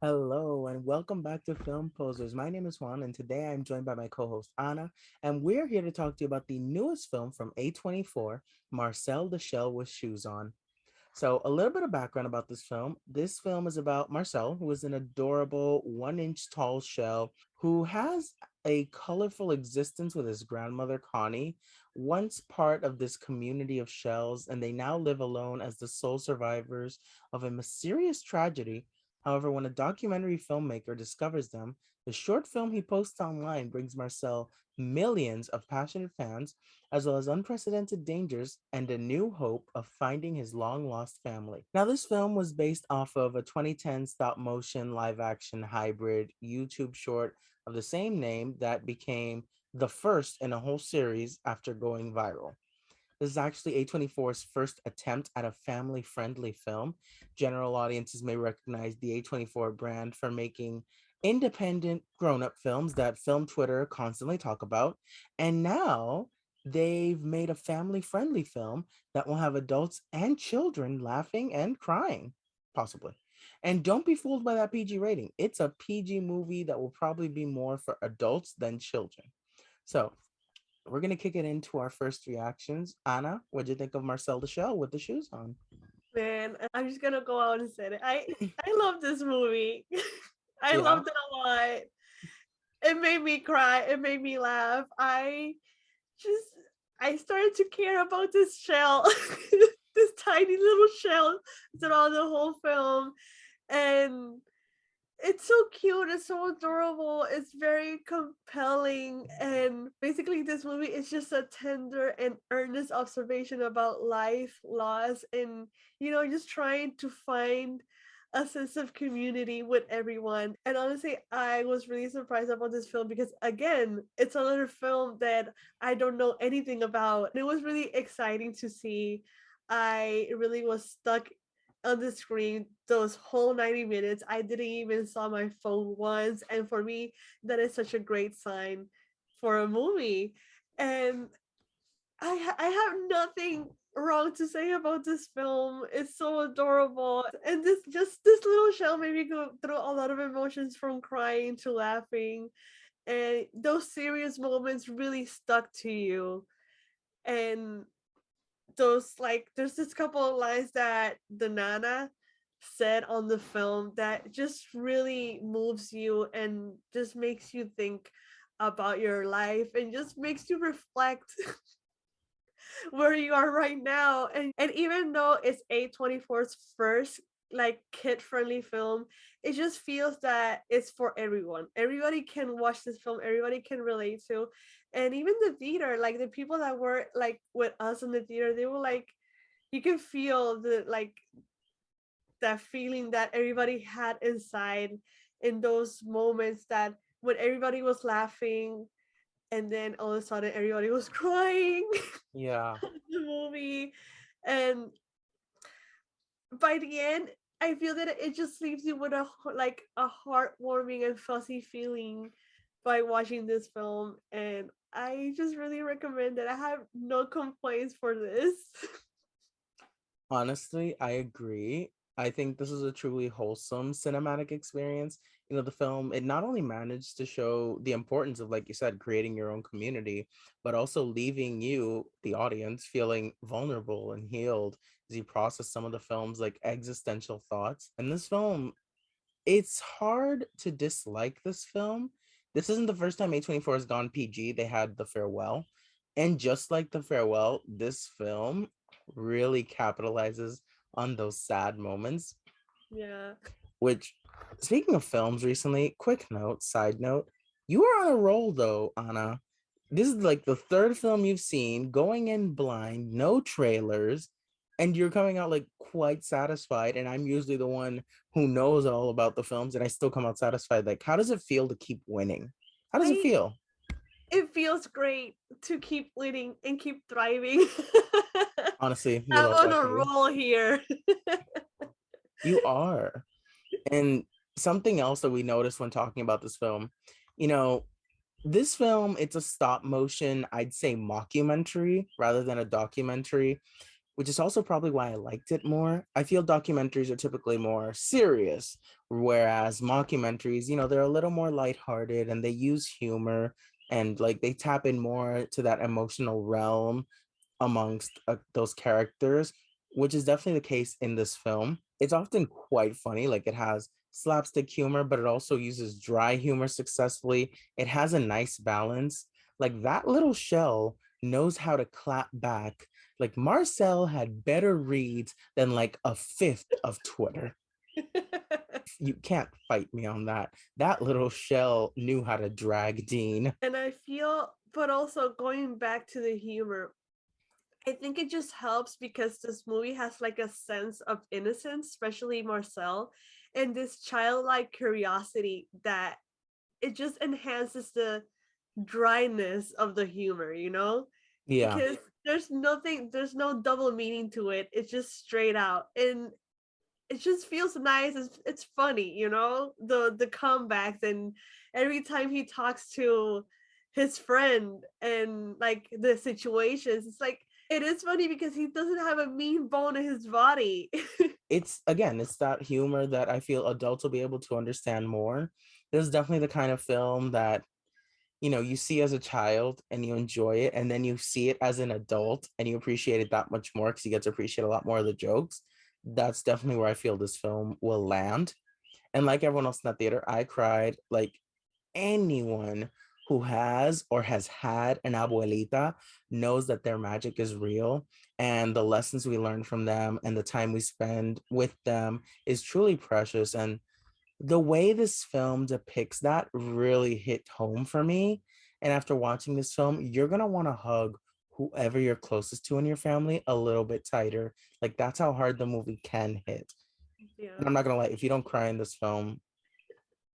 Hello and welcome back to Film Posers. My name is Juan and today I'm joined by my co-host Anna and we're here to talk to you about the newest film from A24, Marcel the Shell with Shoes On. So, a little bit of background about this film. This film is about Marcel, who is an adorable 1 inch tall shell who has a colorful existence with his grandmother, Connie, once part of this community of shells, and they now live alone as the sole survivors of a mysterious tragedy. However, when a documentary filmmaker discovers them, the short film he posts online brings Marcel millions of passionate fans as well as unprecedented dangers and a new hope of finding his long lost family. Now, this film was based off of a 2010 stop motion live action hybrid YouTube short of the same name that became the first in a whole series after going viral. This is actually A24's first attempt at a family friendly film. General audiences may recognize the A24 brand for making independent grown up films that film Twitter constantly talk about. And now they've made a family friendly film that will have adults and children laughing and crying, possibly. And don't be fooled by that PG rating. It's a PG movie that will probably be more for adults than children. So, we're gonna kick it into our first reactions. Anna, what'd you think of Marcel the Shell with the shoes on? Man, I'm just gonna go out and say it. I love this movie. I Yeah, loved it a lot. It made me cry. It made me laugh. Just I started to care about this shell, this tiny little shell throughout the whole film, and it's so cute. It's so adorable. It's very compelling, and basically, this movie is just a tender and earnest observation about life, loss, and just trying to find a sense of community with everyone. And honestly, I was really surprised about this film because again, it's another film that I don't know anything about. It was really exciting to see. I really was stuck on the screen those whole 90 minutes. I didn't even saw my phone once. And for me, that is such a great sign for a movie. And I have nothing wrong to say about this film. It's so adorable. And this little shell made me go through a lot of emotions from crying to laughing. And those serious moments really stuck to you. And those there's this couple of lines that the Nana said on the film that just really moves you and just makes you think about your life and just makes you reflect where you are right now. And even though it's A24's first kid friendly film, it just feels that it's for everyone. Everybody can watch this film, everybody can relate to. And even the theater, like the people that were like with us in the theater, they were like, you can feel the that feeling that everybody had inside in those moments that when everybody was laughing and then all of a sudden everybody was crying yeah. in the movie. And by the end, I feel that it just leaves you with a heartwarming and fuzzy feeling by watching this film. And I just really recommend it. I have no complaints for this. Honestly, I agree. I think this is a truly wholesome cinematic experience. The film, it not only managed to show the importance of, like you said, creating your own community, but also leaving you, the audience, feeling vulnerable and healed as you process some of the film's like existential thoughts. And this film, it's hard to dislike this film. This isn't the first time A24 has gone PG. They had The Farewell. And just like The Farewell, this film really capitalizes on those sad moments, Yeah. which, speaking of films recently, quick note, side note, you are on a roll though, Anna. This is like the third film you've seen, going in blind, no trailers, and you're coming out like quite satisfied. And I'm usually the one who knows all about the films, and I still come out satisfied. Like, how does it feel to keep winning? How does it I feel? It feels great to keep winning and keep thriving. Honestly, we I'm love on that a for you. roll here. You are. And something else that we noticed when talking about this film, you know, this film, it's a stop motion, I'd say mockumentary rather than a documentary. which is also probably why I liked it more. I feel documentaries are typically more serious, whereas mockumentaries, they're a little more lighthearted and they use humor and like they tap in more to that emotional realm amongst those characters, which is definitely the case in this film. It's often quite funny, like it has slapstick humor, but it also uses dry humor successfully. It has a nice balance. Like that little shell knows how to clap back. Like Marcel had better reads than like a fifth of Twitter. You can't fight me on that. That little shell knew how to drag Dean. And I feel, but also going back to the humor, I think it just helps because this movie has like a sense of innocence, especially Marcel, and this childlike curiosity that it just enhances the dryness of the humor, you know? Yeah. Because there's no double meaning to it. It's just straight out. And it just feels nice. It's funny, you know? The comebacks and every time he talks to his friend and like the situations, it's like it is funny because he doesn't have a mean bone in his body. It's again, it's that humor that I feel adults will be able to understand more. This is definitely the kind of film that you see as a child and you enjoy it, and then you see it as an adult and you appreciate it that much more because you get to appreciate a lot more of the jokes. That's definitely where I feel this film will land. And like everyone else in that theater, I cried. Like anyone who has or has had an abuelita knows that their magic is real, and the lessons we learn from them and the time we spend with them is truly precious. And the way this film depicts that really hit home for me. And after watching this film, you're going to want to hug whoever you're closest to in your family a little bit tighter. Like that's how hard the movie can hit. And Yeah. I'm not going to lie, if you don't cry in this film,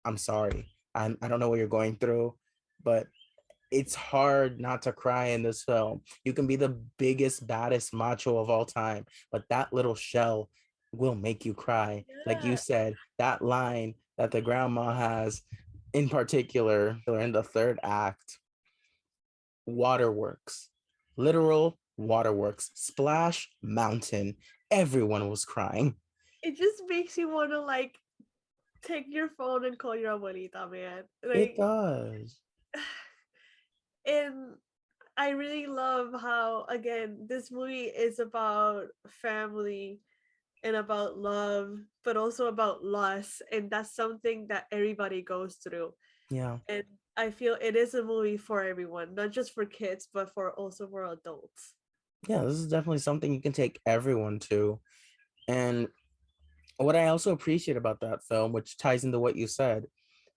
I'm sorry. I don't know what you're going through, but it's hard not to cry in this film. You can be the biggest, baddest macho of all time, but that little shell will make you cry. Like you Yeah. said, that line that the grandma has in particular in the third act, waterworks, literal waterworks, splash mountain. Everyone was crying. It just makes you want to like take your phone and call your abuelita, man. It Like, does. and I really love how again this movie is about family and about love, but also about loss, and that's something that everybody goes through. Yeah. And I feel it is a movie for everyone, not just for kids, but for also for adults. Yeah, this is definitely something you can take everyone to. And what I also appreciate about that film, which ties into what you said,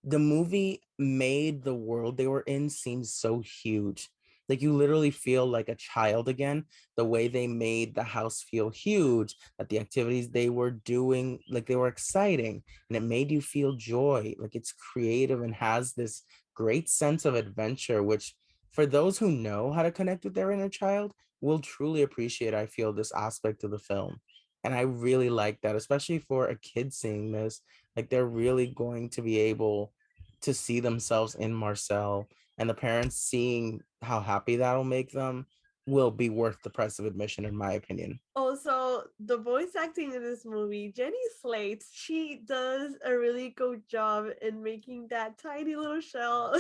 the movie made the world they were in seem so huge. Like you literally feel like a child again. The way they made the house feel huge, that the activities they were doing, like they were exciting, and it made you feel joy. Like it's creative and has this great sense of adventure, which for those who know how to connect with their inner child will truly appreciate, I feel, this aspect of the film. And I really like that, especially for a kid seeing this. Like they're really going to be able to see themselves in Marcel, and the parents seeing how happy that'll make them will be worth the price of admission, in my opinion. Also, the voice acting in this movie, Jenny Slate, she does a really good job in making that tiny little shell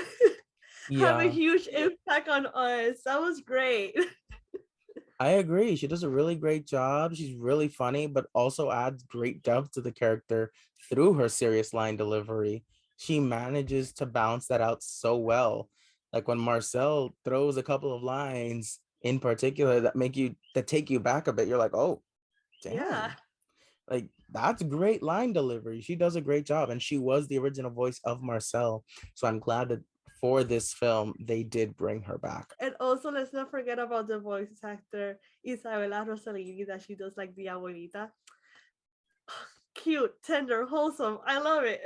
have a Yeah, huge impact on us. That was great. I agree. She does a really great job. She's really funny, but also adds great depth to the character through her serious line delivery. She manages to balance that out so well. Like when Marcel throws a couple of lines in particular that take you back a bit, you're like, oh, Yeah. damn. Like that's great line delivery. She does a great job, and she was the original voice of Marcel. So I'm glad that for this film they did bring her back. And also, let's not forget about the voice actor Isabella Rossellini that she does like the abuelita. Cute, tender, wholesome. I love it.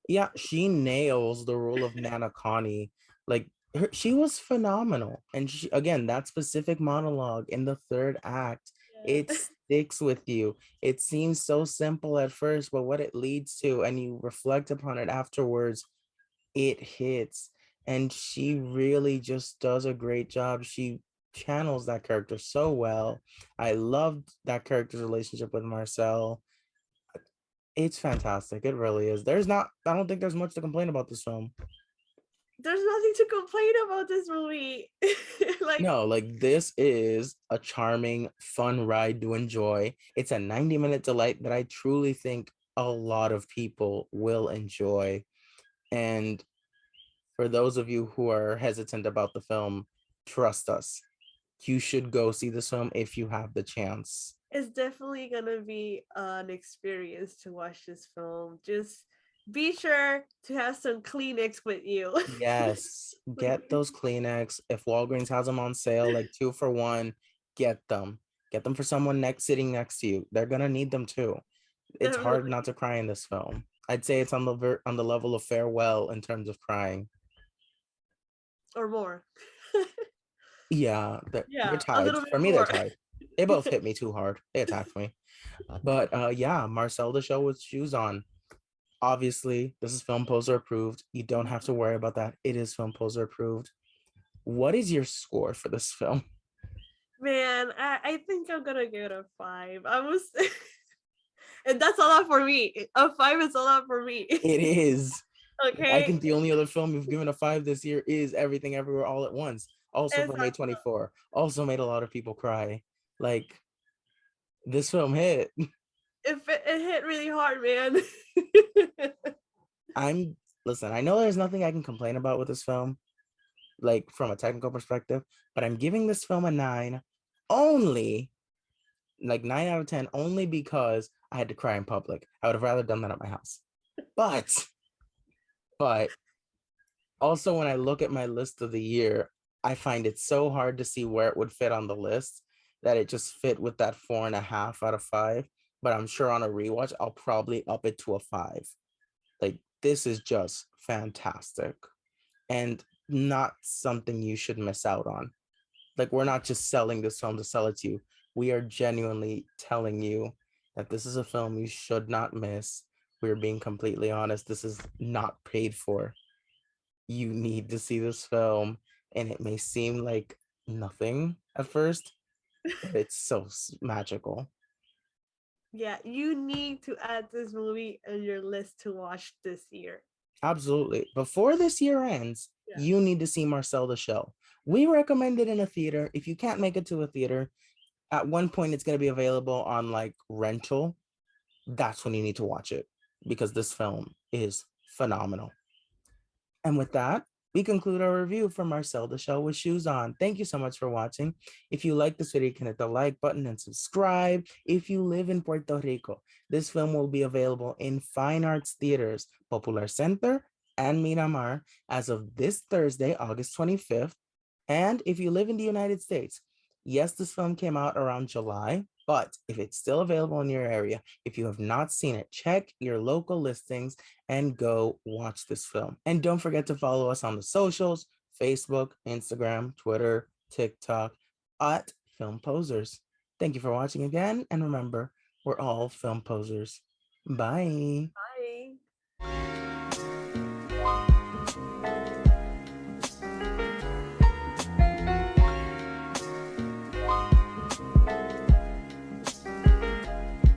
Yeah, she nails the role of Nana Connie. Like she was phenomenal. And she, again, that specific monologue in the third act, it Yeah. sticks with you. It seems so simple at first, but what it leads to, and you reflect upon it afterwards, it hits. And she really just does a great job. channels that character so well. I loved that character's relationship with Marcel. It's fantastic. It really is. I don't think there's much to complain about this film. There's nothing to complain about this movie. Like, No, like this is a charming, fun ride to enjoy. It's a 90-minute delight that I truly think a lot of people will enjoy. And for those of you who are hesitant about the film, trust us. You should go see this film if you have the chance. it's definitely gonna be an experience to watch this film. Just be sure to have some Kleenex with you. Yes, Like, get those Kleenex. If Walgreens has them on sale, like 2 for 1, get them. Get them for someone sitting next to you. They're gonna need them too. It's hard not definitely, to cry in this film. I'd say it's on on the level of Farewell in terms of crying. or more. Yeah, they're Yeah, a tied. little bit For me, they're more. tied. They both hit me too hard. They attacked me. But yeah, Marcel the Show with Shoes On. Obviously, this is Film Poser approved. You don't have to worry about that. It is Film Poser approved. What is your score for this film? Man, I think I'm gonna give it a 5. I was, and that's a lot for me. A 5 is a lot for me. It is. I Okay, think the only other film you've given a 5 this year is Everything Everywhere All at Once, also from exactly. A24. Also made a lot of people cry. Like, this film hit. It hit really hard, man. I'm Listen, I know there's nothing I can complain about with this film, like from a technical perspective, but I'm giving this film a 9 only, like 9 out of 10, only because I had to cry in public. I would have rather done that at my house. But, but also when I look at my list of the year, I find it so hard to see where it would fit on the list that it just fit with that 4.5 out of 5. But I'm sure on a rewatch, I'll probably up it to a 5. Like, this is just fantastic and not something you should miss out on. Like, we're not just selling this film to sell it to you. We are genuinely telling you that this is a film you should not miss. We're being completely honest. This is not paid for. You need to see this film, and it may seem like nothing at first, but it's so magical. Yeah, you need to add this movie on your list to watch this year. Absolutely. Before this year ends, Yeah. you need to see Marcel the Show. We recommend it in a theater. If you can't make it to a theater, at one point it's going to be available on like rental. That's when you need to watch it because this film is phenomenal. And with that, we conclude our review for Marcel the Shell with Shoes On. Thank you so much for watching. If you like this video, you can hit the like button and subscribe. If you live in Puerto Rico, this film will be available in Fine Arts Theaters, Popular Center, and Miramar as of this Thursday, August 25th. And if you live in the United States, yes, this film came out around July, but if it's still available in your area, if you have not seen it, check your local listings and go watch this film. And don't forget to follow us on the socials: Facebook, Instagram, Twitter, TikTok at Film Posers. Thank you for watching again. And remember, we're all film posers. Bye. Bye.